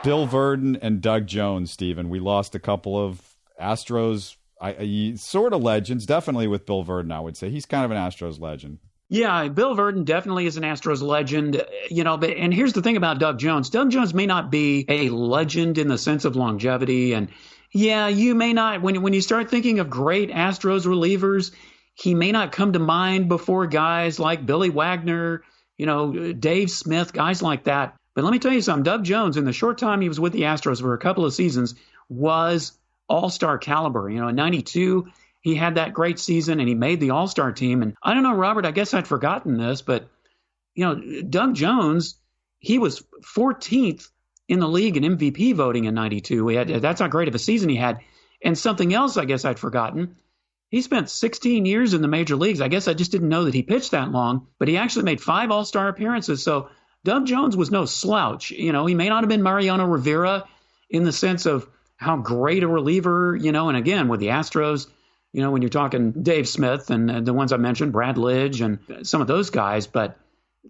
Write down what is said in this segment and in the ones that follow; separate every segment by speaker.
Speaker 1: Bill Virdon and Doug Jones, Stephen. We lost a couple of Astros, sort of legends, definitely with Bill Virdon, I would say. He's kind of an Astros legend.
Speaker 2: Yeah, Bill Virdon definitely is an Astros legend, and here's the thing about Doug Jones. Doug Jones may not be a legend in the sense of longevity. And yeah, you may not, when you start thinking of great Astros relievers, he may not come to mind before guys like Billy Wagner, Dave Smith, guys like that. But let me tell you something, Doug Jones, in the short time he was with the Astros for a couple of seasons, was all-star caliber. In 92, he had that great season and he made the all-star team. And I don't know, Robert, I guess I'd forgotten this, but, Doug Jones, he was 14th in the league in MVP voting in 92. That's how great of a season he had. And something else I guess I'd forgotten, he spent 16 years in the major leagues. I guess I just didn't know that he pitched that long, but he actually made 5 all-star appearances. So Doug Jones was no slouch. He may not have been Mariano Rivera in the sense of how great a reliever, and again, with the Astros, when you're talking Dave Smith and the ones I mentioned, Brad Lidge and some of those guys. But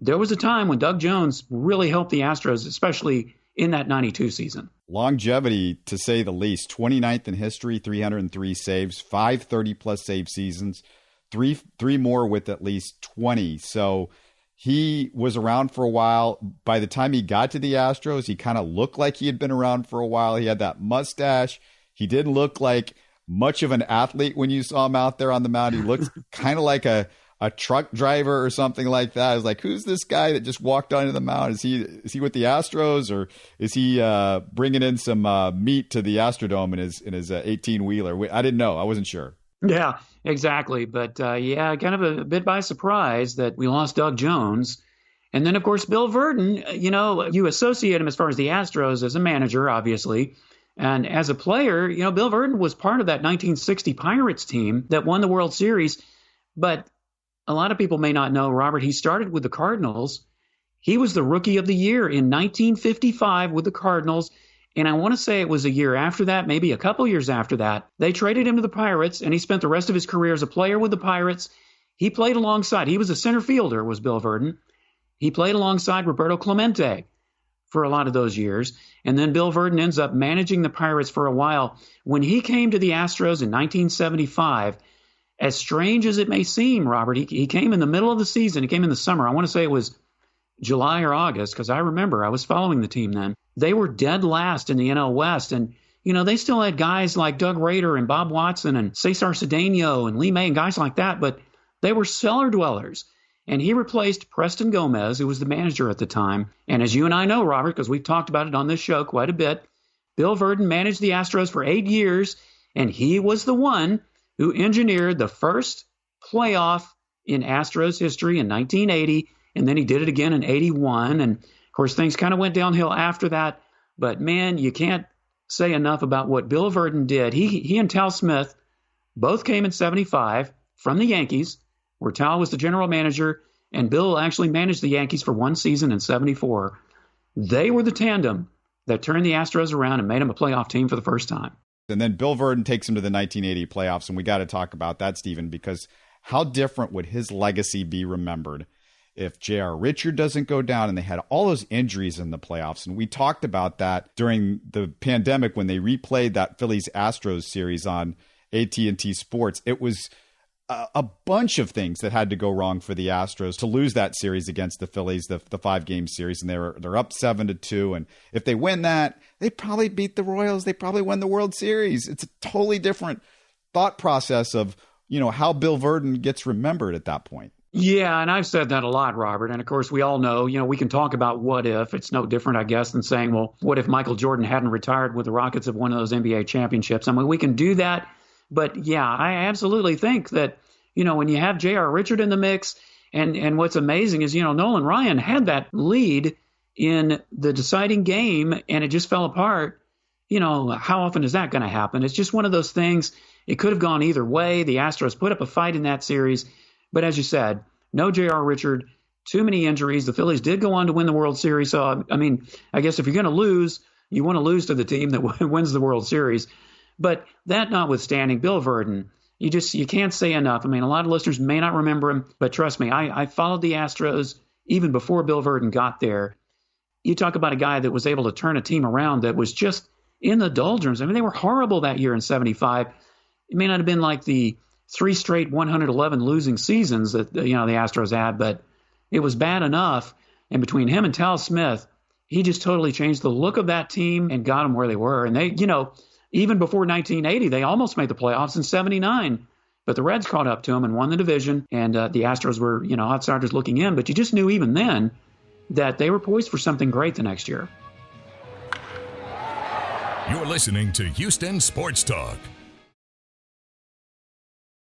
Speaker 2: there was a time when Doug Jones really helped the Astros, especially in that 92 season.
Speaker 1: Longevity, to say the least. 29th in history, 303 saves, 5 30-plus save seasons, three more with at least 20. So he was around for a while. By the time he got to the Astros, he kind of looked like he had been around for a while. He had that mustache. He didn't look like much of an athlete when you saw him out there on the mound. He looked kind of like a truck driver or something like that. I was like, who's this guy that just walked onto the mound? Is he with the Astros, or is he bringing in some meat to the Astrodome in his 18-wheeler? I didn't know. I wasn't sure.
Speaker 2: Yeah, exactly. But kind of a bit by surprise that we lost Doug Jones. And then, of course, Bill Virdon, you associate him as far as the Astros as a manager, obviously. And as a player, Bill Virdon was part of that 1960 Pirates team that won the World Series. But a lot of people may not know, Robert, he started with the Cardinals. He was the Rookie of the Year in 1955 with the Cardinals. And I want to say it was a year after that, maybe a couple years after that, they traded him to the Pirates, and he spent the rest of his career as a player with the Pirates. He played alongside, he was a center fielder, was Bill Virdon. He played alongside Roberto Clemente for a lot of those years. And then Bill Virdon ends up managing the Pirates for a while. When he came to the Astros in 1975, as strange as it may seem, Robert, he came in the middle of the season. He came in the summer. I want to say it was July or August, because I remember I was following the team then. They were dead last in the NL West. And, they still had guys like Doug Rader and Bob Watson and Cesar Cedeno and Lee May and guys like that, but they were cellar dwellers. And he replaced Preston Gomez, who was the manager at the time. And as you and I know, Robert, because we've talked about it on this show quite a bit, Bill Virdon managed the Astros for 8 years, and he was the one who engineered the first playoff in Astros history in 1980, and then he did it again in 81. And, of course, things kind of went downhill after that. But, man, you can't say enough about what Bill Virdon did. He and Tal Smith both came in 75 from the Yankees, where Tal was the general manager, and Bill actually managed the Yankees for one season in 74. They were the tandem that turned the Astros around and made them a playoff team for the first time.
Speaker 1: And then Bill Virdon takes him to the 1980 playoffs, and we got to talk about that, Stephen, because how different would his legacy be remembered if J.R. Richard doesn't go down, and they had all those injuries in the playoffs. And we talked about that during the pandemic when they replayed that Phillies-Astros series on AT&T Sports. It was a bunch of things that had to go wrong for the Astros to lose that series against the Phillies, the 5-game series, and they're up 7-2. And if they win that, they probably beat the Royals. They probably win the World Series. It's a totally different thought process of, how Bill Virdon gets remembered at that point.
Speaker 2: Yeah, and I've said that a lot, Robert. And of course, we all know, we can talk about what if. It's no different, I guess, than saying, well, what if Michael Jordan hadn't retired with the Rockets of one of those NBA championships? I mean, we can do that. But yeah, I absolutely think that, when you have J.R. Richard in the mix, and what's amazing is, Nolan Ryan had that lead in the deciding game and it just fell apart. How often is that going to happen? It's just one of those things. It could have gone either way. The Astros put up a fight in that series. But as you said, no J.R. Richard, too many injuries. The Phillies did go on to win the World Series. So, I guess if you're going to lose, you want to lose to the team that wins the World Series. But that notwithstanding, Bill Virdon, you can't say enough. A lot of listeners may not remember him, but trust me, I followed the Astros even before Bill Virdon got there. you talk about a guy that was able to turn a team around that was just in the doldrums. I mean, they were horrible that year in 75. It may not have been like the 3 straight 111 losing seasons that, the Astros had, but it was bad enough. And between him and Tal Smith, he just totally changed the look of that team and got them where they were. And they, even before 1980, they almost made the playoffs in 79. But the Reds caught up to them and won the division. And the Astros were, outsiders looking in. But you just knew even then that they were poised for something great the next year.
Speaker 3: You're listening to Houston Sports Talk.